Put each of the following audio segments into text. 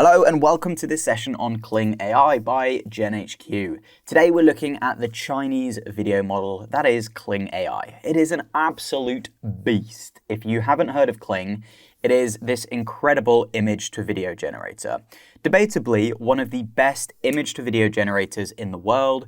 Hello and welcome to this session on Kling AI by GenHQ. Today we're looking at the Chinese video model that is Kling AI. It is an absolute beast. If you haven't heard of Kling, it is this incredible image to video generator. Debatably, one of the best image to video generators in the world,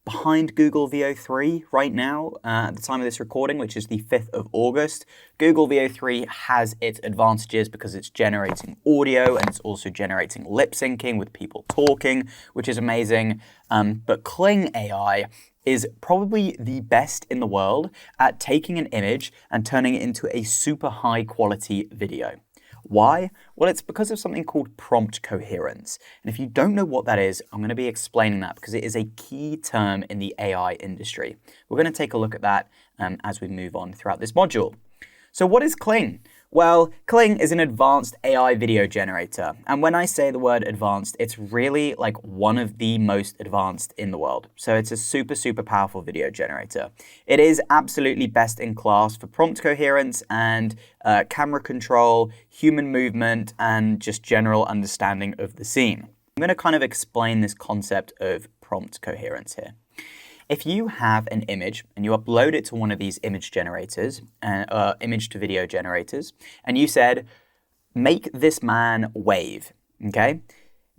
behind Google VO3 right now at the time of this recording, which is the 5th of August. Google VO3 has its advantages because it's generating audio and it's also generating lip syncing with people talking, which is amazing. But Kling AI is probably the best in the world at taking an image and turning it into a super high quality video. Why? Well, it's because of something called prompt coherence. And if you don't know what that is, I'm going to be explaining that because it is a key term in the AI industry. We're going to take a look at that as we move on throughout this module. So what is Kling? Well, Kling is an advanced AI video generator. And when I say the word advanced, it's really like one of the most advanced in the world. So it's a super powerful video generator. It is absolutely best in class for prompt coherence and camera control, human movement, and just general understanding of the scene. I'm going to kind of explain this concept of prompt coherence here. If you have an image and you upload it to one of these image generators, image to video generators, and you said, make this man wave, okay?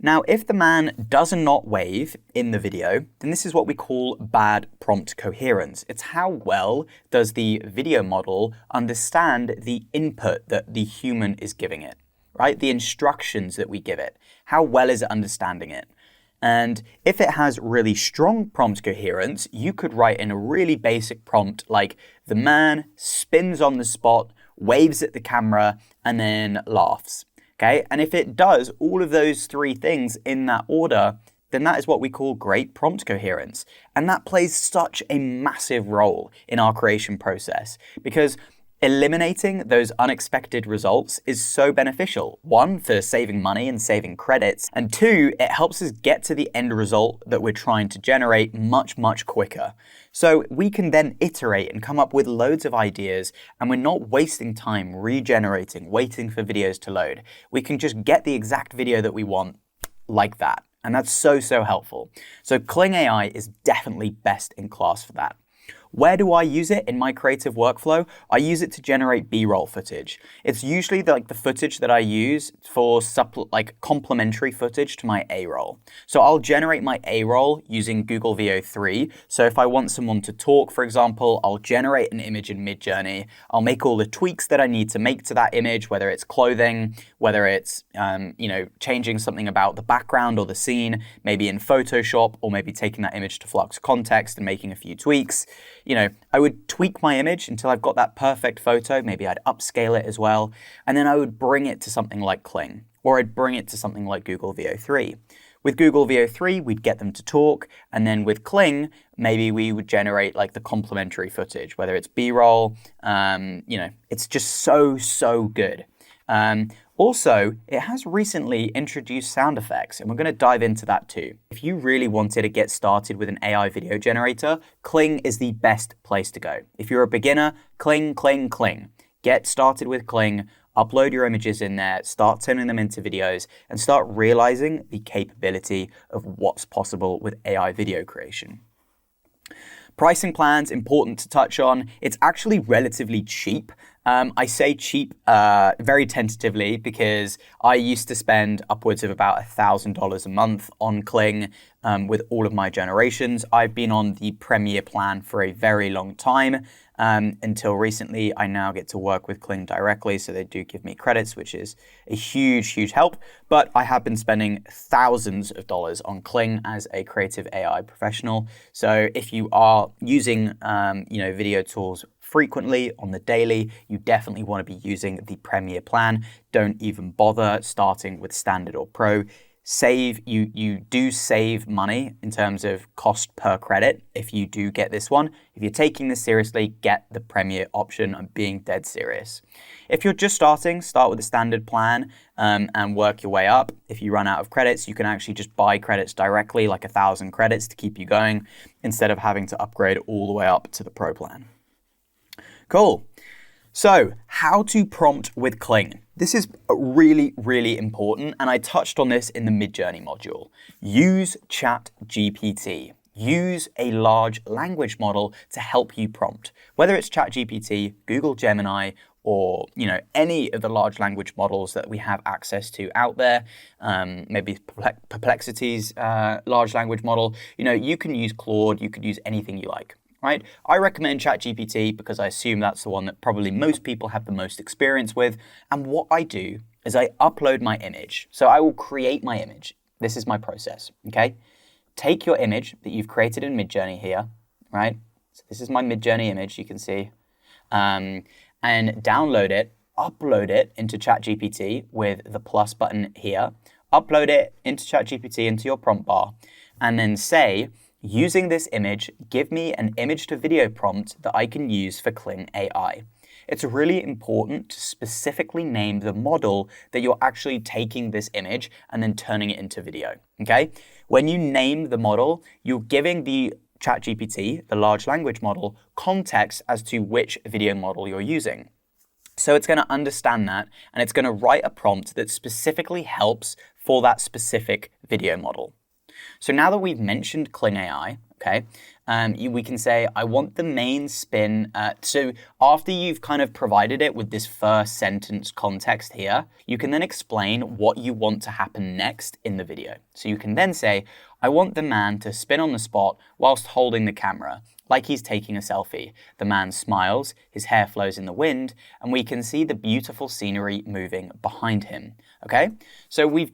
Now, if the man does not wave in the video, then this is what we call bad prompt coherence. It's how well does the video model understand the input that the human is giving it, right? The instructions that we give it. How well is it understanding it? And if it has really strong prompt coherence, you could write in a really basic prompt like the man spins on the spot, waves at the camera, and then laughs. Okay, and if it does all of those three things in that order, then that is what we call great prompt coherence. And that plays such a massive role in our creation process because eliminating those unexpected results is so beneficial. One, for saving money and saving credits, and two, it helps us get to the end result that we're trying to generate much quicker. So we can then iterate and come up with loads of ideas, and we're not wasting time regenerating, waiting for videos to load. We can just get the exact video that we want like that. And that's so helpful. So Kling AI is definitely best in class for that. Where do I use it in my creative workflow? I use it to generate B-roll footage. It's usually the footage that I use for complementary footage to my A-roll. So I'll generate my A-roll using Google VO3. So if I want someone to talk, for example, I'll generate an image in Midjourney. I'll make all the tweaks that I need to make to that image, whether it's clothing, whether it's changing something about the background or the scene, maybe in Photoshop, or maybe taking that image to Flux Context and making a few tweaks. I would tweak my image until I've got that perfect photo. Maybe I'd upscale it as well. And then I would bring it to something like Kling, or I'd bring it to something like Google VO3. With Google VO3, we'd get them to talk. And then with Kling, maybe we would generate the complementary footage, whether it's B-roll. It's just so good. Also, it has recently introduced sound effects, and we're going to dive into that too. If you really wanted to get started with an AI video generator, Kling is the best place to go. If you're a beginner, Kling. Get started with Kling, upload your images in there, start turning them into videos, and start realizing the capability of what's possible with AI video creation. Pricing plans, important to touch on. It's actually relatively cheap. I say cheap very tentatively because I used to spend upwards of about $1,000 a month on Kling with all of my generations. I've been on the Premier plan for a very long time. Until recently, I now get to work with Kling directly, so they do give me credits, which is a huge help. But I have been spending thousands of dollars on Kling as a creative AI professional. So if you are using video tools frequently on the daily, you definitely want to be using the Premier plan. Don't even bother starting with Standard or Pro. You do save money in terms of cost per credit if you do get this one. If you're taking this seriously, get the Premier option. I'm being dead serious. If you're just starting, start with the Standard plan and work your way up. If you run out of credits, you can actually just buy credits directly, like 1,000 credits to keep you going, instead of having to upgrade all the way up to the Pro plan. Cool. So how to prompt with Kling. This is really, really important, and I touched on this in the Midjourney module. Use ChatGPT. Use a large language model to help you prompt. Whether it's ChatGPT, Google Gemini, or any of the large language models that we have access to out there, maybe Perplexity's large language model, you can use Claude, you could use anything you like. Right? I recommend ChatGPT because I assume that's the one that probably most people have the most experience with. And what I do is I upload my image. So I will create my image. This is my process, okay? Take your image that you've created in Midjourney here, right? So this is my Midjourney image, you can see. And download it, upload it into ChatGPT with the plus button here. Upload it into ChatGPT into your prompt bar, and then say, using this image, give me an image to video prompt that I can use for Kling AI. It's really important to specifically name the model that you're actually taking this image and then turning it into video, okay? When you name the model, you're giving the ChatGPT, the large language model, context as to which video model you're using. So it's going to understand that, and it's going to write a prompt that specifically helps for that specific video model. So now that we've mentioned Kling AI, okay, we can say, I want the main spin. So after you've kind of provided it with this first sentence context here, you can then explain what you want to happen next in the video. So you can then say, I want the man to spin on the spot whilst holding the camera, like he's taking a selfie. The man smiles, his hair flows in the wind, and we can see the beautiful scenery moving behind him. Okay, so we've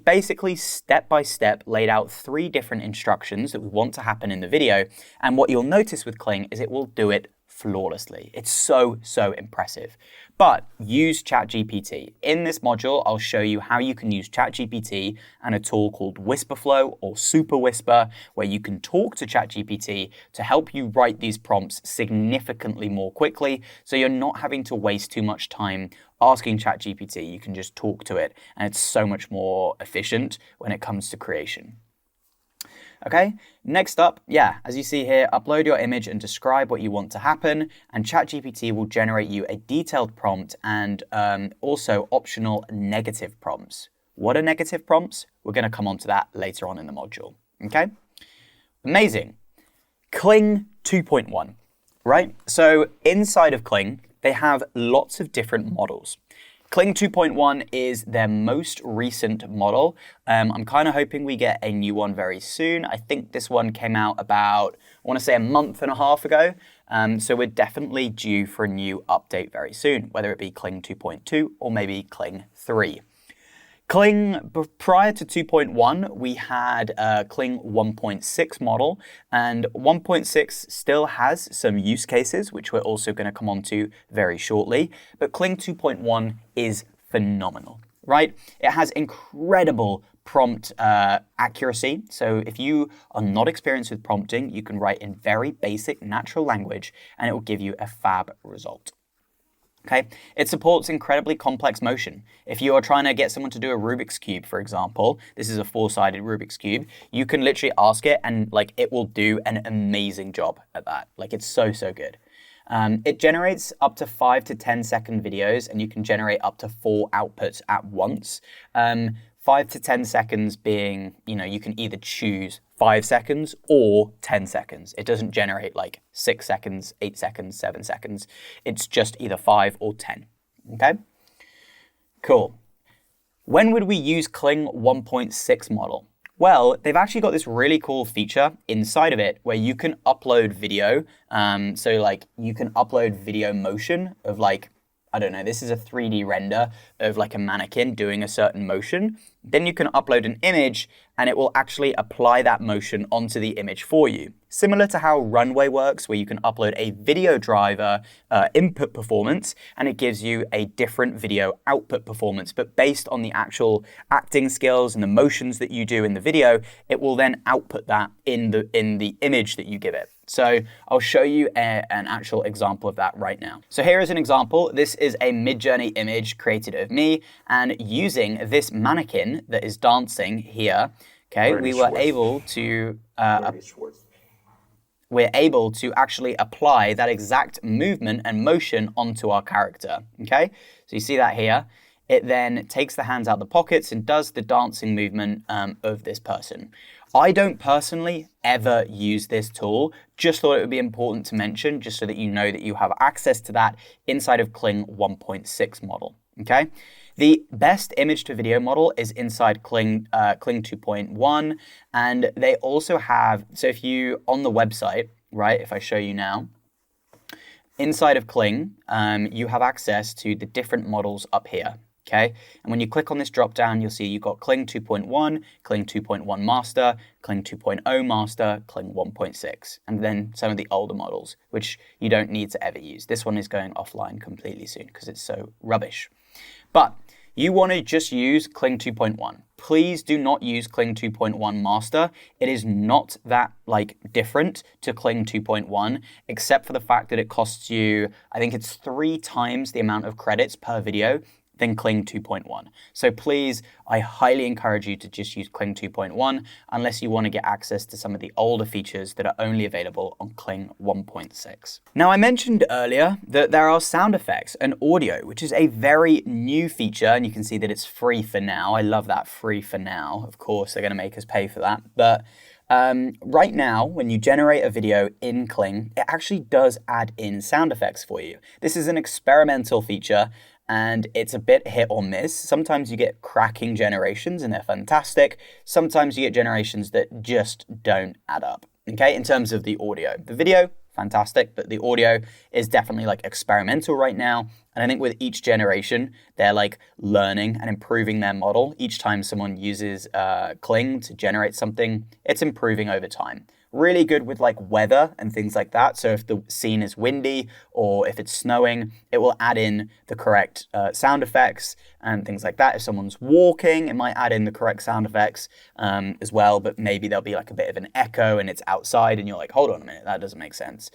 basically step by step laid out 3 different instructions that we want to happen in the video, and what you'll notice with Kling is it will do it flawlessly. It's so impressive. But use ChatGPT. In this module, I'll show you how you can use ChatGPT and a tool called Whisperflow or Super Whisper, where you can talk to ChatGPT to help you write these prompts significantly more quickly, so you're not having to waste too much time asking ChatGPT. You can just talk to it, and it's so much more efficient when it comes to creation. Okay, next up, as you see here, upload your image and describe what you want to happen, and ChatGPT will generate you a detailed prompt and also optional negative prompts. What are negative prompts? We're going to come on to that later on in the module. Okay, amazing. Kling 2.1, right? So inside of Kling, they have lots of different models. Kling 2.1 is their most recent model. I'm kind of hoping we get a new one very soon. I think this one came out about, I want to say, a month and a half ago. So we're definitely due for a new update very soon, whether it be Kling 2.2 or maybe Kling 3. Kling, prior to 2.1, we had a Kling 1.6 model, and 1.6 still has some use cases, which we're also going to come on to very shortly, but Kling 2.1 is phenomenal, right? It has incredible prompt accuracy, so if you are not experienced with prompting, you can write in very basic natural language, and it will give you a fab result. Okay, it supports incredibly complex motion. If you are trying to get someone to do a Rubik's Cube, for example, this is a 4-sided Rubik's Cube, you can literally ask it and it will do an amazing job at that. It's so good. It generates up to 5 to 10 second videos, and you can generate up to 4 outputs at once. 5 to 10 seconds being, you can either choose 5 seconds or 10 seconds. It doesn't generate 6 seconds, 8 seconds, 7 seconds. It's just either 5 or 10, okay? Cool. When would we use Kling 1.6 model? Well, they've actually got this really cool feature inside of it where you can upload video. So you can upload video motion of I don't know, this is a 3D render of a mannequin doing a certain motion. Then you can upload an image and it will actually apply that motion onto the image for you. Similar to how Runway works, where you can upload a video driver input performance and it gives you a different video output performance. But based on the actual acting skills and the motions that you do in the video, it will then output that in the image that you give it. So I'll show you an actual example of that right now. So here is an example. This is a Midjourney image created of me, and using this mannequin that is dancing here, okay, we were able to we're able to actually apply that exact movement and motion onto our character, okay? So you see that here. it then takes the hands out of the pockets and does the dancing movement of this person. I don't personally ever use this tool, just thought it would be important to mention just so that you know that you have access to that inside of Kling 1.6 model, okay? The best image to video model is inside Kling 2.1, and they also have, so if you, on the website, right, if I show you now, inside of Kling, you have access to the different models up here. Okay, and when you click on this drop down, you'll see you've got Kling 2.1, Kling 2.1 Master, Kling 2.0 Master, Kling 1.6, and then some of the older models, which you don't need to ever use. This one is going offline completely soon because it's so rubbish. But you want to just use Kling 2.1. Please do not use Kling 2.1 Master. It is not that different to Kling 2.1, except for the fact that it costs you, I think it's 3 times the amount of credits per video than Kling 2.1. So please, I highly encourage you to just use Kling 2.1 unless you want to get access to some of the older features that are only available on Kling 1.6. Now, I mentioned earlier that there are sound effects and audio, which is a very new feature, and you can see that it's free for now. I love that, free for now. Of course, they're going to make us pay for that. But right now, when you generate a video in Kling, it actually does add in sound effects for you. This is an experimental feature, and it's a bit hit or miss. Sometimes you get cracking generations and they're fantastic. Sometimes you get generations that just don't add up, okay, in terms of the audio. The video, fantastic, but the audio is definitely experimental right now. And I think with each generation, they're learning and improving their model. Each time someone uses Kling to generate something, it's improving over time. Really good with weather and things like that. So if the scene is windy or if it's snowing, it will add in the correct sound effects and things like that. If someone's walking, it might add in the correct sound effects as well, but maybe there'll be a bit of an echo and it's outside and you're like, hold on a minute, that doesn't make sense.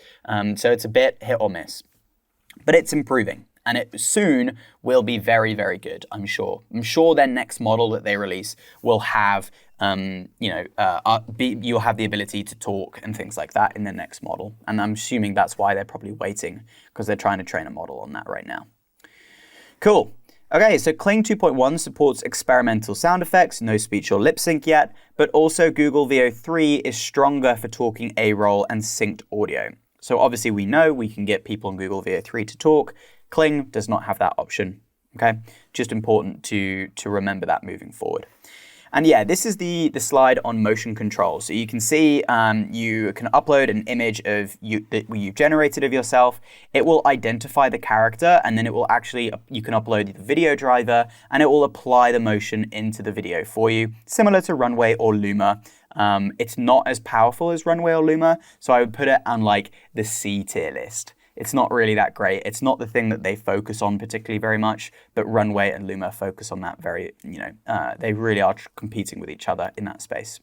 So it's a bit hit or miss, but it's improving. And it soon will be very, very good, I'm sure. I'm sure their next model that they release will have, you'll have the ability to talk and things like that in the next model. And I'm assuming that's why they're probably waiting, because they're trying to train a model on that right now. Cool. Okay, so Kling 2.1 supports experimental sound effects, no speech or lip sync yet, but also Google VO3 is stronger for talking A-roll and synced audio. So obviously we know we can get people on Google VO3 to talk. Kling does not have that option, okay? Just important to remember that moving forward. And yeah, this is the slide on motion control. So you can see you can upload an image of that you've generated of yourself. It will identify the character, and then it will actually, you can upload the video driver, and it will apply the motion into the video for you, similar to Runway or Luma. It's not as powerful as Runway or Luma, so I would put it on the C tier list. It's not really that great. It's not the thing that they focus on particularly very much, but Runway and Luma focus on that very, they really are competing with each other in that space.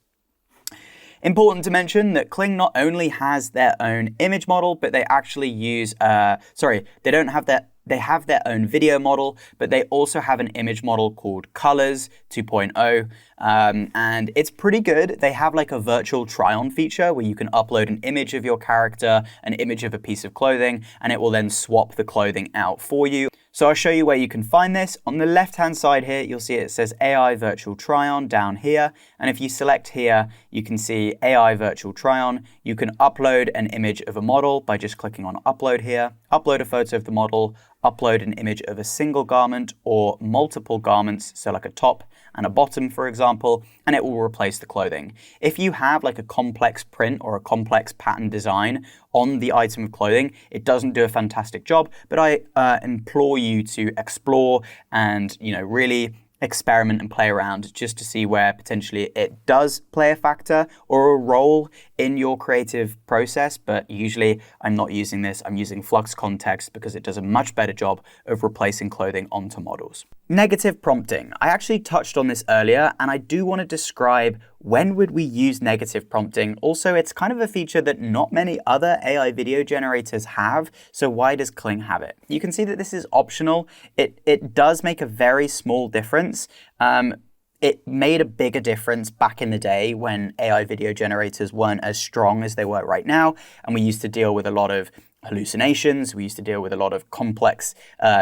Important to mention that Kling not only has their own image model, but they actually use, they have their own video model, but they also have an image model called Colors 2.0, and it's pretty good. They have a virtual try-on feature where you can upload an image of your character, an image of a piece of clothing, and it will then swap the clothing out for you. So I'll show you where you can find this. On the left-hand side here, you'll see it says AI Virtual Try-On down here. And if you select here, you can see AI Virtual Try-On. You can upload an image of a model by just clicking on Upload here, upload a photo of the model, upload an image of a single garment or multiple garments, so a top and a bottom, for example, and it will replace the clothing. If you have a complex print or a complex pattern design on the item of clothing, it doesn't do a fantastic job, but I implore you to explore and, really experiment and play around just to see where potentially it does play a factor or a role in your creative process. But usually I'm not using this. I'm using Flux Context because it does a much better job of replacing clothing onto models. Negative prompting. I actually touched on this earlier, and I do want to describe when would we use negative prompting. Also, it's kind of a feature that not many other AI video generators have. So why does Kling have it? You can see that this is optional. It does make a very small difference. It made a bigger difference back in the day when AI video generators weren't as strong as they were right now. And we used to deal with a lot of hallucinations. We used to deal with a lot of complex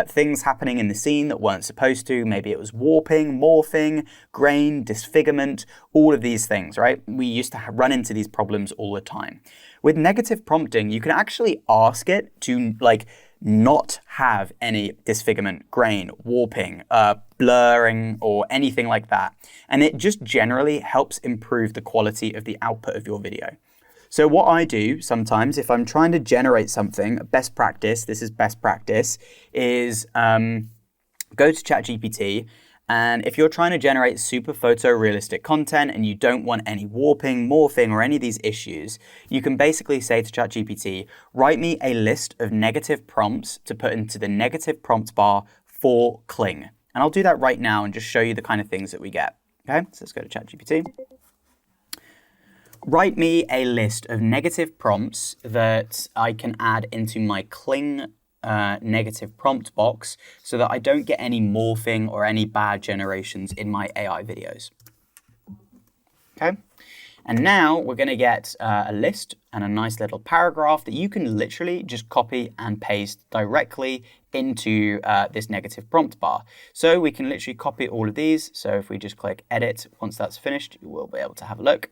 things happening in the scene that weren't supposed to. Maybe it was warping, morphing, grain, disfigurement, all of these things, right? We used to run into these problems all the time. With negative prompting, you can actually ask it to not have any disfigurement, grain, warping, blurring, or anything like that. And it just generally helps improve the quality of the output of your video. So what I do sometimes, if I'm trying to generate something, best practice, this is best practice, is go to ChatGPT. And if you're trying to generate super photorealistic content and you don't want any warping, morphing, or any of these issues, you can basically say to ChatGPT, write me a list of negative prompts to put into the negative prompt bar for Kling. And I'll do that right now and just show you the kind of things that we get. Okay, so let's go to ChatGPT. Write me a list of negative prompts that I can add into my Kling negative prompt box so that I don't get any morphing or any bad generations in my AI videos. Okay, and now we're going to get a list and a nice little paragraph that you can literally just copy and paste directly into this negative prompt bar. So we can literally copy all of these. So if we just click edit, once that's finished, you will be able to have a look.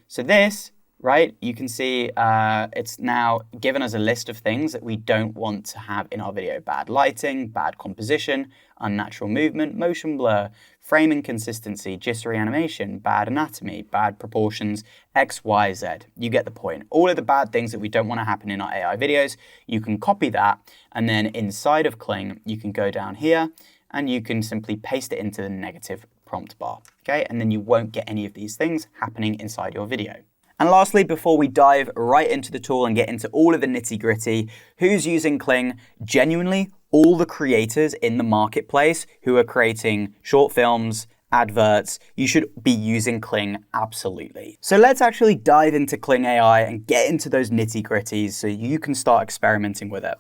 So this, right, you can see it's now given us a list of things that we don't want to have in our video. Bad lighting, bad composition, unnatural movement, motion blur, frame inconsistency, jittery animation, bad anatomy, bad proportions, X, Y, Z. You get the point. All of the bad things that we don't want to happen in our AI videos, you can copy that, and then inside of Kling, you can go down here, and you can simply paste it into the negative prompt bar, okay? And then you won't get any of these things happening inside your video. And lastly, before we dive right into the tool and get into all of the nitty-gritty, who's using Kling? Genuinely, all the creators in the marketplace who are creating short films, adverts, you should be using Kling absolutely. So let's actually dive into Kling AI and get into those nitty-gritties so you can start experimenting with it.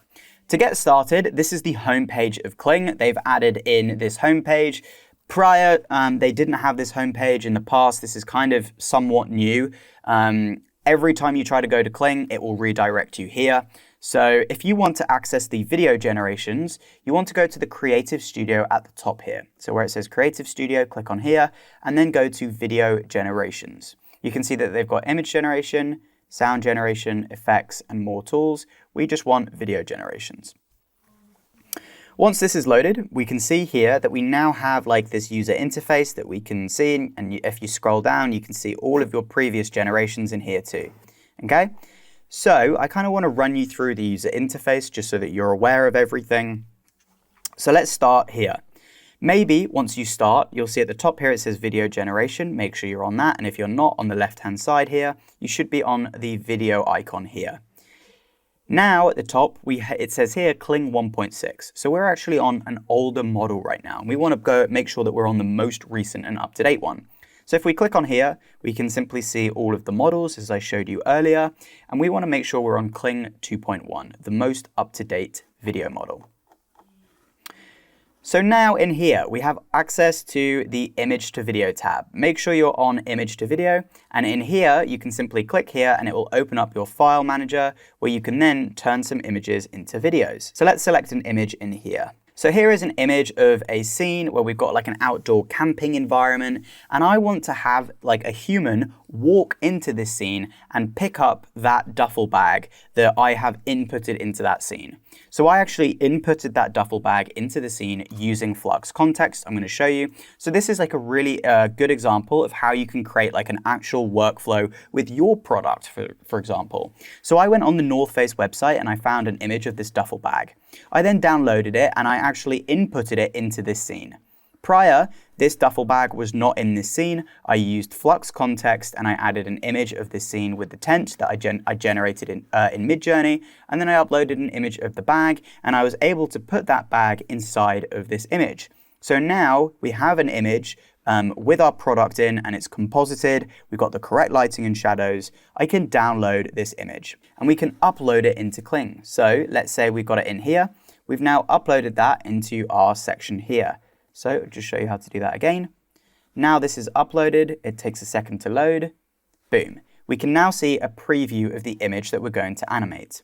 To get started, this is the homepage of Kling. They've added in this homepage. Prior, they didn't have this homepage in the past. This is kind of somewhat new. Every time you try to go to Kling, it will redirect you here. So if you want to access the video generations, you want to go to the Creative Studio at the top here. So where it says Creative Studio, click on here, and then go to Video Generations. You can see that they've got image generation, sound generation, effects, and more tools. We just want video generations. Once this is loaded, we can see here that we now have this user interface that we can see, and if you scroll down, you can see all of your previous generations in here too, okay? So I kind of want to run you through the user interface just so that you're aware of everything. So let's start here. Maybe once you start, you'll see at the top here it says video generation. Make sure you're on that, and if you're not, on the left-hand side here, you should be on the video icon here. Now at the top, it says here Kling 1.6. So we're actually on an older model right now. And we want to go make sure that we're on the most recent and up-to-date one. So if we click on here, we can simply see all of the models as I showed you earlier. And we want to make sure we're on Kling 2.1, the most up-to-date video model. So now in here, we have access to the image to video tab. Make sure you're on image to video. And in here, you can simply click here and it will open up your file manager where you can then turn some images into videos. So let's select an image in here. So here is an image of a scene where we've got an outdoor camping environment, and I want to have a human walk into this scene and pick up that duffel bag that I have inputted into that scene. So I actually inputted that duffel bag into the scene using Flux Context. I'm going to show you. So this is a really good example of how you can create an actual workflow with your product, for example. So I went on the North Face website and I found an image of this duffel bag. I then downloaded it and I actually inputted it into this scene. Prior, this duffel bag was not in this scene. I used Flux Context and I added an image of this scene with the tent that I generated in Midjourney, and then I uploaded an image of the bag and I was able to put that bag inside of this image. So now we have an image with our product in and it's composited. We've got the correct lighting and shadows. I can download this image and we can upload it into Kling. So let's say we've got it in here. We've now uploaded that into our section here. So I'll just show you how to do that again. Now this is uploaded. It takes a second to load. Boom. We can now see a preview of the image that we're going to animate.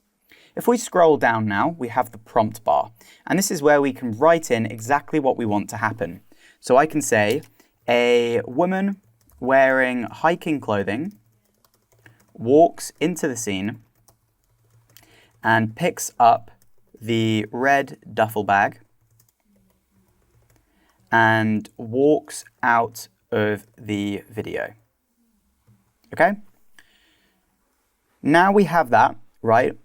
If we scroll down now, we have the prompt bar. And this is where we can write in exactly what we want to happen. So I can say, a woman wearing hiking clothing walks into the scene and picks up the red duffel bag and walks out of the video. Okay? Now we have that, right?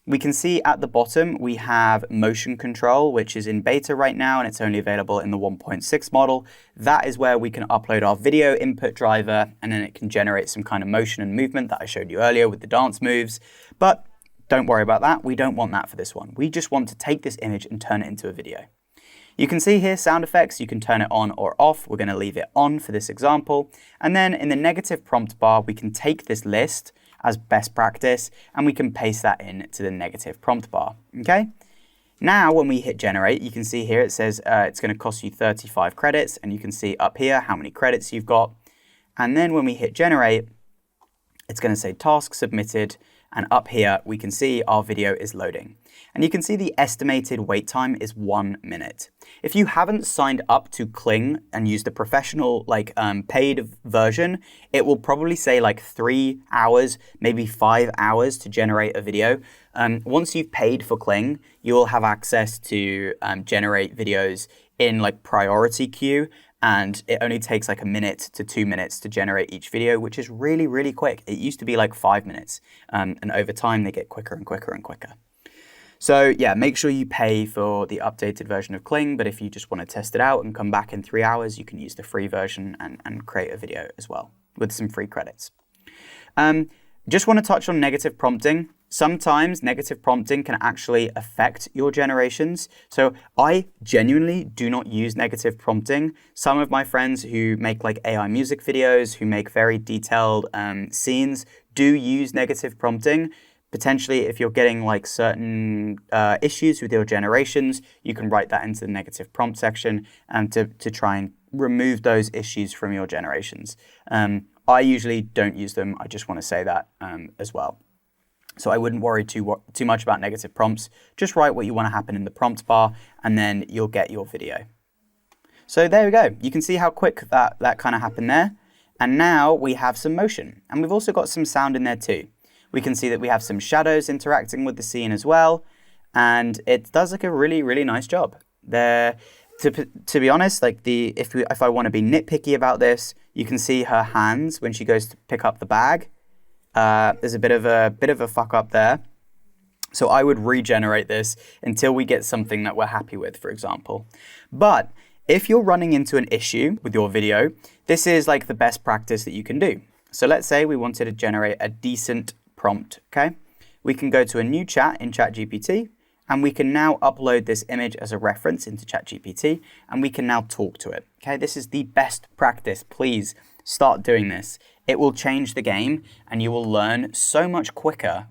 We can see at the bottom, we have motion control, which is in beta right now, and it's only available in the 1.6 model. That is where we can upload our video input driver, and then it can generate some kind of motion and movement that I showed you earlier with the dance moves. But don't worry about that. We don't want that for this one. We just want to take this image and turn it into a video. You can see here sound effects. You can turn it on or off. We're going to leave it on for this example. And then in the negative prompt bar, we can take this list as best practice, and we can paste that in to the negative prompt bar, okay? Now, when we hit generate, you can see here it says it's going to cost you 35 credits, and you can see up here how many credits you've got. And then when we hit generate, it's going to say task submitted, and up here we can see our video is loading. And you can see the estimated wait time is 1 minute. If you haven't signed up to Kling and used the professional, paid version, it will probably say like 3 hours, maybe 5 hours to generate a video. Once you've paid for Kling, you will have access to generate videos in like priority queue. And it only takes like 1 minute to 2 minutes to generate each video, which is really, really quick. It used to be like 5 minutes. And over time, they get quicker and quicker and quicker. So yeah, make sure you pay for the updated version of Kling, but if you just want to test it out and come back in 3 hours, you can use the free version and create a video as well with some free credits. Just want to touch on negative prompting. Sometimes negative prompting can actually affect your generations. So I genuinely do not use negative prompting. Some of my friends who make like AI music videos, who make very detailed scenes, do use negative prompting. Potentially, if you're getting like certain issues with your generations, you can write that into the negative prompt section to try and remove those issues from your generations. I usually don't use them. I just want to say that as well. So I wouldn't worry too much about negative prompts. Just write what you want to happen in the prompt bar, and then you'll get your video. So there we go. You can see how quick that kind of happened there. And now we have some motion, and we've also got some sound in there too. We can see that we have some shadows interacting with the scene as well, and it does like a really, really nice job. There, to be honest, like if I want to be nitpicky about this, you can see her hands when she goes to pick up the bag. There's a bit of a fuck up there. So I would regenerate this until we get something that we're happy with, for example. But if you're running into an issue with your video, this is like the best practice that you can do. So let's say we wanted to generate a decent prompt, okay? We can go to a new chat in ChatGPT, and we can now upload this image as a reference into ChatGPT, and we can now talk to it, okay? This is the best practice. Please start doing this. It will change the game, and you will learn so much quicker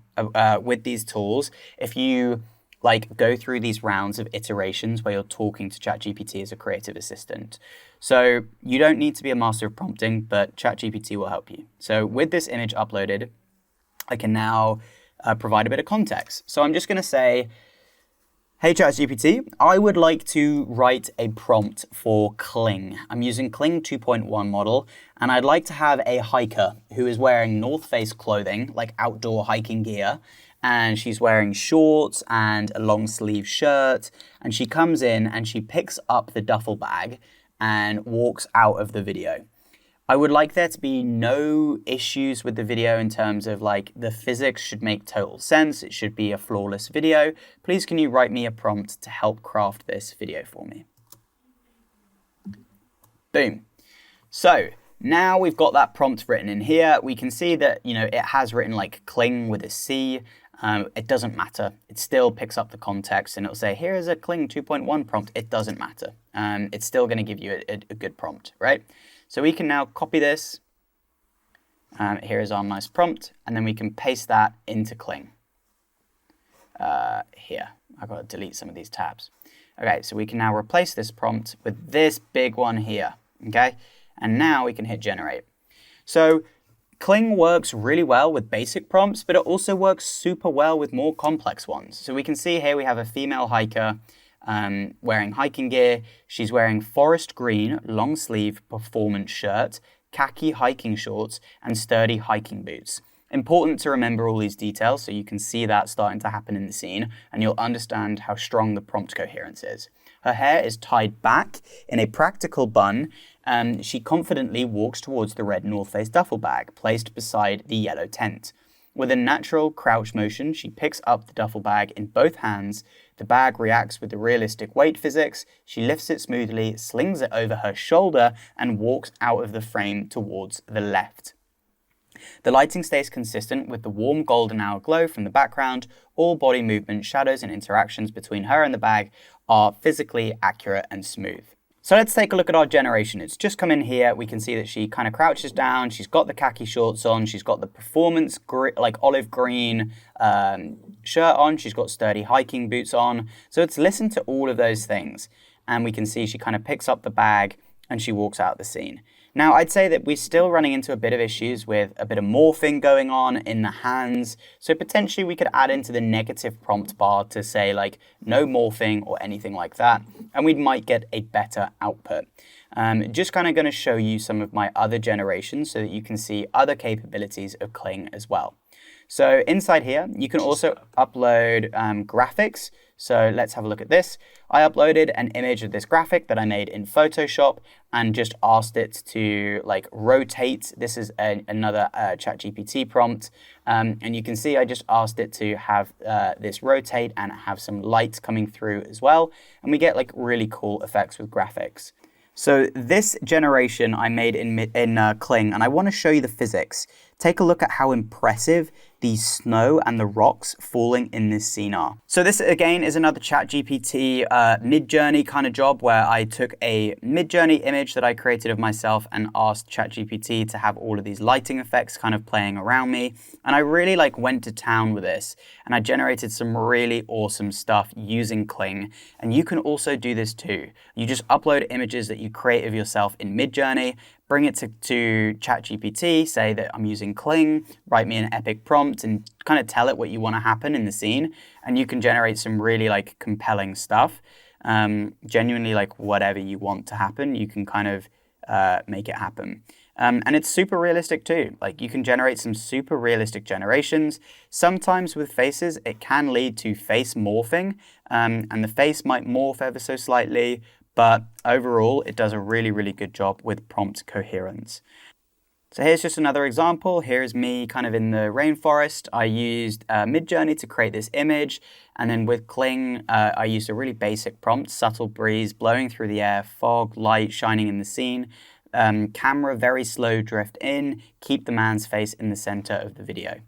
with these tools if you go through these rounds of iterations where you're talking to ChatGPT as a creative assistant. So you don't need to be a master of prompting, but ChatGPT will help you. So with this image uploaded, I can now provide a bit of context. So I'm just going to say, hey ChatGPT, I would like to write a prompt for Kling. I'm using Kling 2.1 model, and I'd like to have a hiker who is wearing North Face clothing, like outdoor hiking gear, and she's wearing shorts and a long sleeve shirt, and she comes in and she picks up the duffel bag and walks out of the video. I would like there to be no issues with the video in terms of the physics should make total sense. It should be a flawless video. Please can you write me a prompt to help craft this video for me? Boom. So now we've got that prompt written in here. We can see that, it has written Kling with a C. It doesn't matter. It still picks up the context and it'll say, here is a Kling 2.1 prompt. It doesn't matter. It's still going to give you a good prompt, right? So we can now copy this. Here is our nice prompt, and then we can paste that into Kling. Here, I've got to delete some of these tabs. Okay, so we can now replace this prompt with this big one here, okay? And now we can hit generate. So Kling works really well with basic prompts, but it also works super well with more complex ones. So we can see here we have a female hiker wearing hiking gear. She's wearing forest green, long sleeve performance shirt, khaki hiking shorts, and sturdy hiking boots. Important to remember all these details so you can see that starting to happen in the scene and you'll understand how strong the prompt coherence is. Her hair is tied back in a practical bun and she confidently walks towards the red North Face duffel bag placed beside the yellow tent. With a natural crouch motion, she picks up the duffel bag in both hands. The bag reacts with the realistic weight physics. She lifts it smoothly, slings it over her shoulder, and walks out of the frame towards the left. The lighting stays consistent with the warm golden hour glow from the background. All body movement, shadows, and interactions between her and the bag are physically accurate and smooth. So let's take a look at our generation. It's just come in here. We can see that she kind of crouches down. She's got the khaki shorts on. She's got the performance like olive green shirt on. She's got sturdy hiking boots on. So let's listen to all of those things. And we can see she kind of picks up the bag and she walks out the scene. Now, I'd say that we're still running into a bit of issues with a bit of morphing going on in the hands. So potentially we could add into the negative prompt bar to say like no morphing or anything like that. And we might get a better output. Just kind of going to show you some of my other generations so that you can see other capabilities of Kling as well. So inside here, you can also upload graphics. So let's have a look at this. I uploaded an image of this graphic that I made in Photoshop and just asked it to like rotate. This is another ChatGPT prompt. And you can see I just asked it to have this rotate and have some light coming through as well. And we get like really cool effects with graphics. So this generation I made in Kling, and I want to show you the physics. Take a look at how impressive the snow and the rocks falling in this scene are. So this again is another ChatGPT Mid-Journey kind of job where I took a Mid-Journey image that I created of myself and asked ChatGPT to have all of these lighting effects kind of playing around me. And I really like went to town with this and I generated some really awesome stuff using Kling. And you can also do this too. You just upload images that you create of yourself in Mid-Journey, bring it to ChatGPT, say that I'm using Kling, write me an epic prompt and kind of tell it what you want to happen in the scene. And you can generate some really like compelling stuff. Genuinely like whatever you want to happen, you can kind of make it happen. And it's super realistic too. Like you can generate some super realistic generations. Sometimes with faces, it can lead to face morphing and the face might morph ever so slightly. But overall, it does a really, really good job with prompt coherence. So here's just another example. Here's me kind of in the rainforest. I used Mid-Journey to create this image. And then with Kling, I used a really basic prompt, subtle breeze blowing through the air, fog, light shining in the scene, camera very slow drift in, keep the man's face in the center of the video.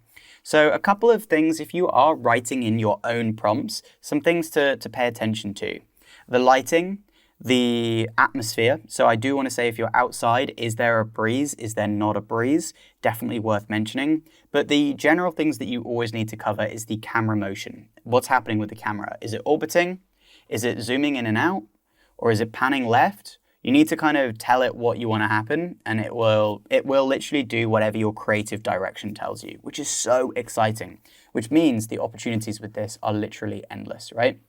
So a couple of things, if you are writing in your own prompts, some things to pay attention to. The lighting, the atmosphere. So I do want to say if you're outside, is there a breeze? Is there not a breeze? Definitely worth mentioning. But the general things that you always need to cover is the camera motion. What's happening with the camera? Is it orbiting? Is it zooming in and out? Or is it panning left? You need to kind of tell it what you want to happen and it will literally do whatever your creative direction tells you, which is so exciting, which means the opportunities with this are literally endless, right?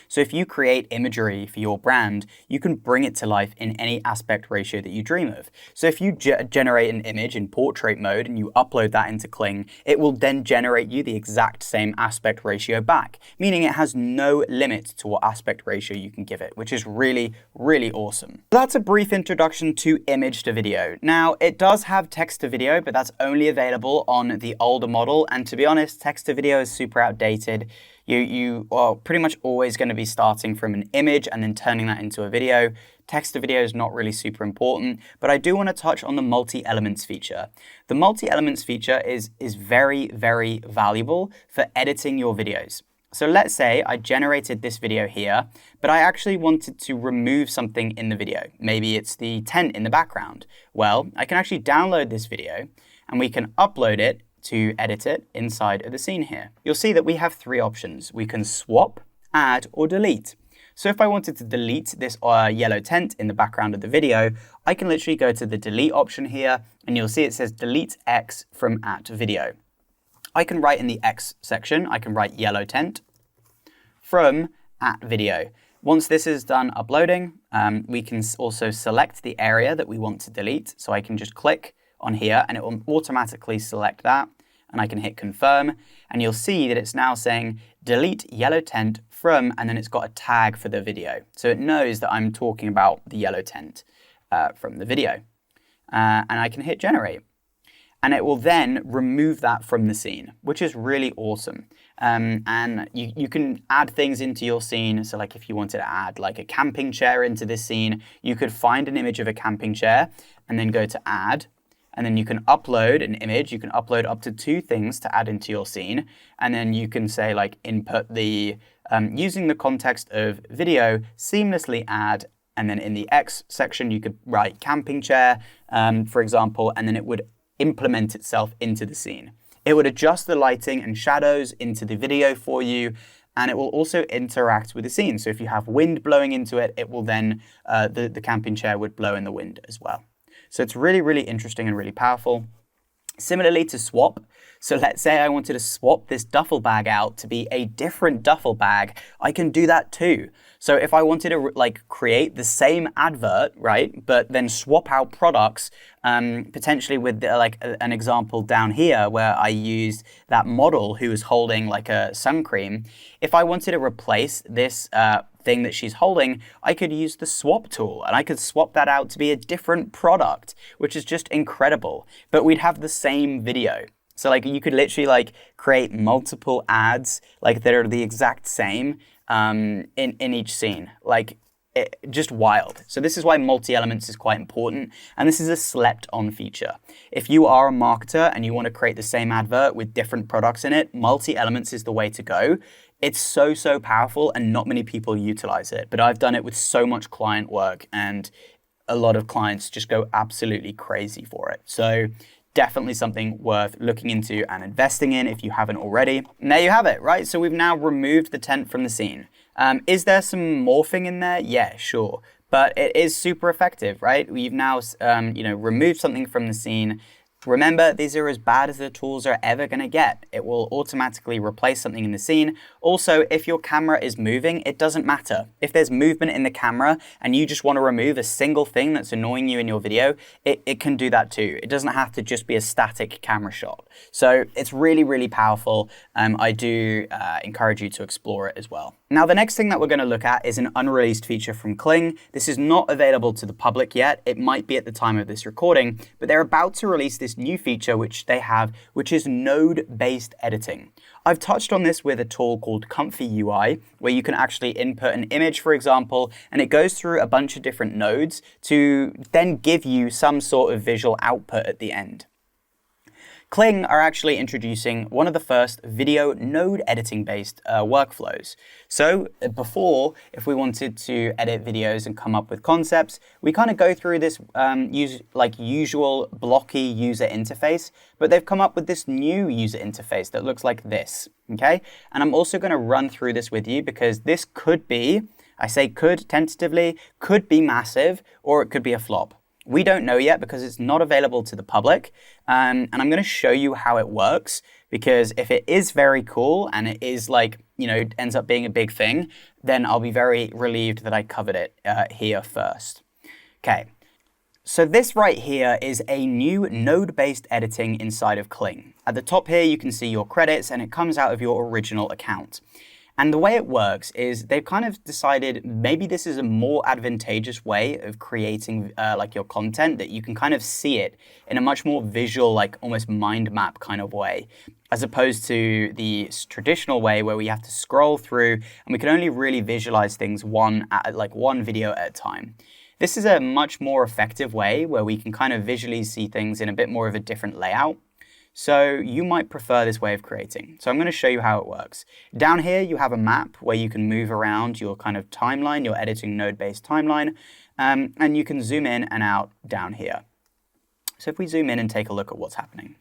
So if you create imagery for your brand, you can bring it to life in any aspect ratio that you dream of. So if you generate an image in portrait mode and you upload that into Kling, it will then generate you the exact same aspect ratio back, meaning it has no limit to what aspect ratio you can give it, which is really, really awesome. That's a brief introduction to image to video. Now, it does have text to video, but that's only available on the older model. And to be honest, text to video is super outdated. You are pretty much always going to be starting from an image and then turning that into a video. Text to video is not really super important, but I do want to touch on the multi-elements feature. The multi-elements feature is very, very valuable for editing your videos. So let's say I generated this video here, but I actually wanted to remove something in the video. Maybe it's the tent in the background. Well, I can actually download this video and we can upload it to edit it inside of the scene here. You'll see that we have three options. We can swap, add, or delete. So if I wanted to delete this yellow tent in the background of the video, I can literally go to the delete option here, and you'll see it says delete X from @video. I can write in the X section, I can write yellow tent from @video. Once this is done uploading, we can also select the area that we want to delete. So I can just click on here and it will automatically select that, and I can hit confirm, and you'll see that it's now saying delete yellow tent from, and then it's got a tag for the video. So it knows that I'm talking about the yellow tent from the video. And I can hit generate. And it will then remove that from the scene, which is really awesome. And you can add things into your scene. So like if you wanted to add like a camping chair into this scene, you could find an image of a camping chair and then go to add. And then you can upload an image. You can upload up to 2 things to add into your scene. And then you can say like input the, using the context of video, seamlessly add. And then in the X section, you could write camping chair, for example, and then it would implement itself into the scene. It would adjust the lighting and shadows into the video for you, and it will also interact with the scene. So if you have wind blowing into it, it will then, the camping chair would blow in the wind as well. So it's really, really interesting and really powerful. Similarly to swap, so let's say I wanted to swap this duffel bag out to be a different duffel bag, I can do that too. So if I wanted to like create the same advert, right, but then swap out products, potentially with like an example down here where I used that model who was holding like a sun cream. If I wanted to replace this thing that she's holding, I could use the swap tool and I could swap that out to be a different product, which is just incredible. But we'd have the same video. So like you could literally like create multiple ads like that are the exact same in each scene. Like just wild. So this is why multi-elements is quite important, and this is a slept on feature. If you are a marketer and you want to create the same advert with different products in it, multi-elements is the way to go. It's so powerful and not many people utilize it, but I've done it with so much client work and a lot of clients just go absolutely crazy for it. So definitely something worth looking into and investing in if you haven't already. And there you have it, right? So we've now removed the tent from the scene. Is there some morphing in there? Yeah, sure. But it is super effective, right? We've now removed something from the scene. Remember, these are as bad as the tools are ever going to get. It will automatically replace something in the scene. Also, if your camera is moving, it doesn't matter. If there's movement in the camera and you just want to remove a single thing that's annoying you in your video, it can do that too. It doesn't have to just be a static camera shot. So it's really, really powerful. I do encourage you to explore it as well. Now, the next thing that we're going to look at is an unreleased feature from Kling. This is not available to the public yet. It might be at the time of this recording, but they're about to release this new feature which they have, which is node-based editing. I've touched on this with a tool called Comfy UI, where you can actually input an image, for example, and it goes through a bunch of different nodes to then give you some sort of visual output at the end. Kling are actually introducing one of the first video node editing based workflows. So before, if we wanted to edit videos and come up with concepts, we kind of go through this usual blocky user interface, but they've come up with this new user interface that looks like this, okay? And I'm also going to run through this with you because this could be, I say could tentatively, could be massive, or it could be a flop. We don't know yet because it's not available to the public, and I'm going to show you how it works, because if it is very cool and it is ends up being a big thing, then I'll be very relieved that I covered it here first. Okay, so this right here is a new node-based editing inside of Kling. At the top here, you can see your credits and it comes out of your original account. And the way it works is they've kind of decided maybe this is a more advantageous way of creating your content, that you can kind of see it in a much more visual, like almost mind map kind of way, as opposed to the traditional way where we have to scroll through and we can only really visualize things one video at a time. This is a much more effective way where we can kind of visually see things in a bit more of a different layout. So you might prefer this way of creating. So I'm going to show you how it works. Down here, you have a map where you can move around your kind of timeline, your editing node-based timeline, and you can zoom in and out down here. So if we zoom in and take a look at what's happening.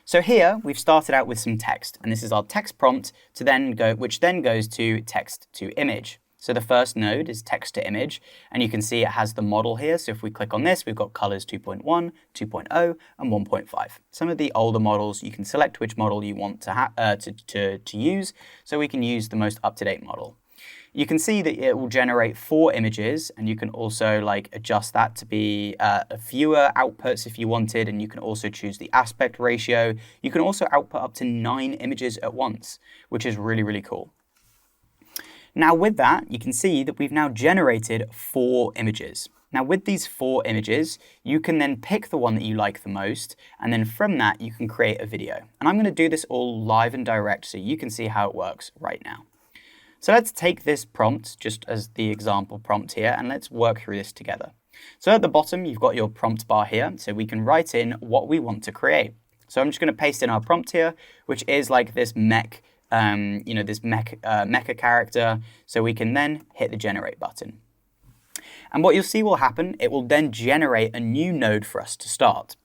So here, we've started out with some text, and this is our text prompt which then goes to text to image. So the first node is text to image, and you can see it has the model here. So if we click on this, we've got colors 2.1, 2.0, and 1.5. Some of the older models, you can select which model you want to use, so we can use the most up-to-date model. You can see that it will generate 4 images, and you can also adjust that to be fewer outputs if you wanted, and you can also choose the aspect ratio. You can also output up to 9 images at once, which is really, really cool. Now with that, you can see that we've now generated 4 images. Now with these 4 images, you can then pick the one that you like the most, and then from that, you can create a video. And I'm going to do this all live and direct so you can see how it works right now. So let's take this prompt just as the example prompt here, and let's work through this together. So at the bottom, you've got your prompt bar here, so we can write in what we want to create. So I'm just going to paste in our prompt here, which is like this mech, this mecha character. So we can then hit the generate button. And what you'll see will happen, it will then generate a new node for us to start.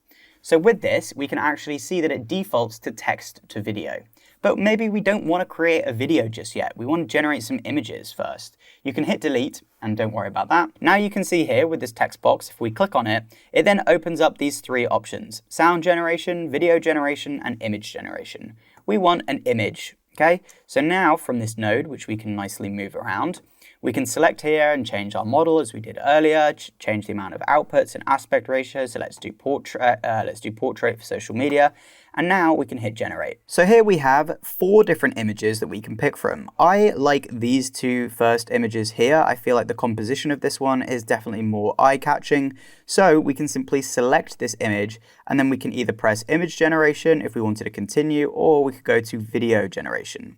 So with this, we can actually see that it defaults to text to video. But maybe we don't want to create a video just yet. We want to generate some images first. You can hit delete, and don't worry about that. Now you can see here with this text box, if we click on it, it then opens up these 3 options: sound generation, video generation, and image generation. We want an image. Okay, so now from this node, which we can nicely move around, we can select here and change our model as we did earlier, change the amount of outputs and aspect ratio. So let's do portrait for social media. And now we can hit generate. So here we have 4 different images that we can pick from. I like these 2 first images here. I feel like the composition of this one is definitely more eye-catching. So we can simply select this image, and then we can either press image generation if we wanted to continue, or we could go to video generation.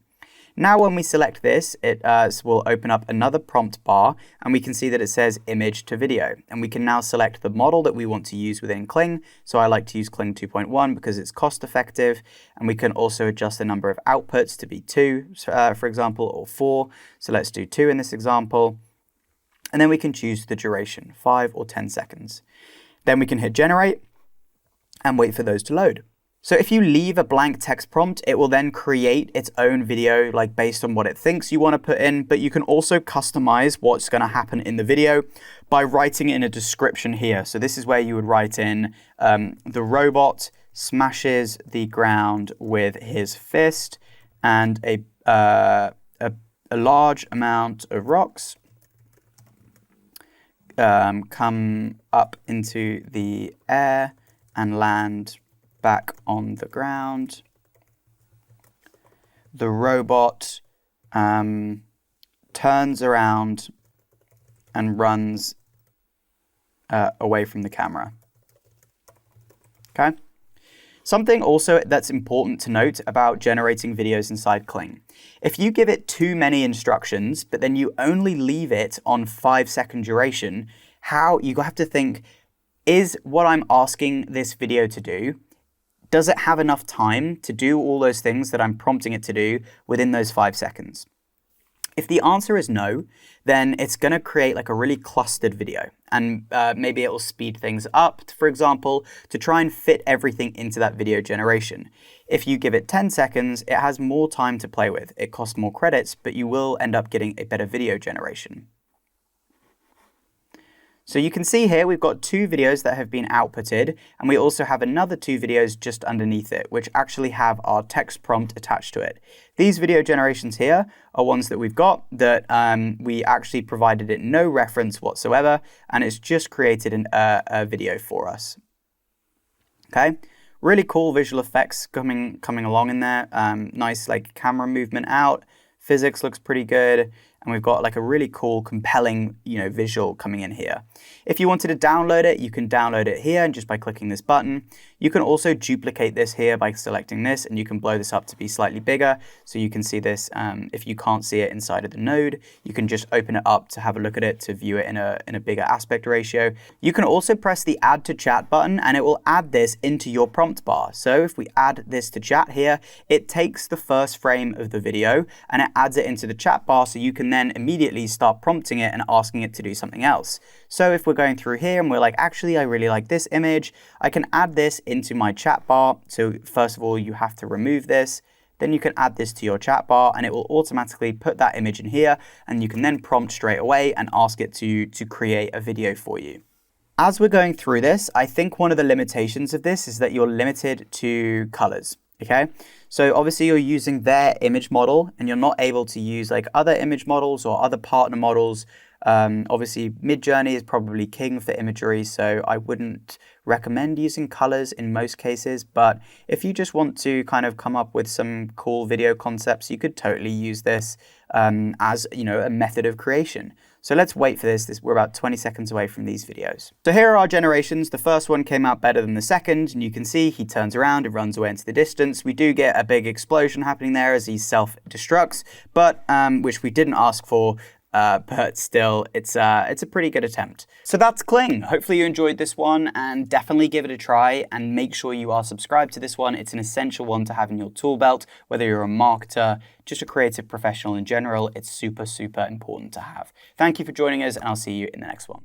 Now when we select this, it will open up another prompt bar, and we can see that it says image to video. And we can now select the model that we want to use within Kling. So I like to use Kling 2.1 because it's cost effective. And we can also adjust the number of outputs to be 2, for example, or 4. So let's do 2 in this example. And then we can choose the duration, 5 or 10 seconds. Then we can hit generate and wait for those to load. So if you leave a blank text prompt, it will then create its own video based on what it thinks you want to put in, but you can also customize what's going to happen in the video by writing in a description here. So this is where you would write in the robot smashes the ground with his fist, and a large amount of rocks come up into the air and land back on the ground. The robot turns around and runs away from the camera. Okay. Something also that's important to note about generating videos inside Kling. If you give it too many instructions, but then you only leave it on 5-second duration, you have to think, is what I'm asking this video to do, does it have enough time to do all those things that I'm prompting it to do within those 5 seconds? If the answer is no, then it's going to create a really clustered video, and maybe it will speed things up, for example, to try and fit everything into that video generation. If you give it 10 seconds, it has more time to play with. It costs more credits, but you will end up getting a better video generation. So you can see here we've got 2 videos that have been outputted, and we also have another 2 videos just underneath it, which actually have our text prompt attached to it. These video generations here are ones that we've got that we actually provided it no reference whatsoever, and it's just created a video for us. Okay, really cool visual effects coming along in there. Nice camera movement out. Physics looks pretty good. And we've got a really cool, compelling, visual coming in here. If you wanted to download it, you can download it here and just by clicking this button. You can also duplicate this here by selecting this, and you can blow this up to be slightly bigger. So you can see this, if you can't see it inside of the node, you can just open it up to have a look at it, to view it in a bigger aspect ratio. You can also press the add to chat button, and it will add this into your prompt bar. So if we add this to chat here, it takes the first frame of the video and it adds it into the chat bar, so you can then immediately start prompting it and asking it to do something else. So if we're going through here and we're actually, I really like this image, I can add this into my chat bar. So first of all, you have to remove this. then you can add this to your chat bar and it will automatically put that image in here, and you can then prompt straight away and ask it to create a video for you. As we're going through this, I think one of the limitations of this is that you're limited to colors. Okay, so obviously you're using their image model and you're not able to use like other image models or other partner models. Obviously Midjourney is probably king for imagery, so I wouldn't recommend using colors in most cases, but if you just want to kind of come up with some cool video concepts, you could totally use this as, you know, a method of creation. So let's wait for this. We're about 20 seconds away from these videos. So here are our generations. The first one came out better than the second, and you can see he turns around and runs away into the distance. We do get a big explosion happening there as he self-destructs, but which we didn't ask for. But still, it's a pretty good attempt. So that's Kling. Hopefully you enjoyed this one, and definitely give it a try and make sure you are subscribed to this one. It's an essential one to have in your tool belt, whether you're a marketer, just a creative professional in general. It's super, super important to have. Thank you for joining us, and I'll see you in the next one.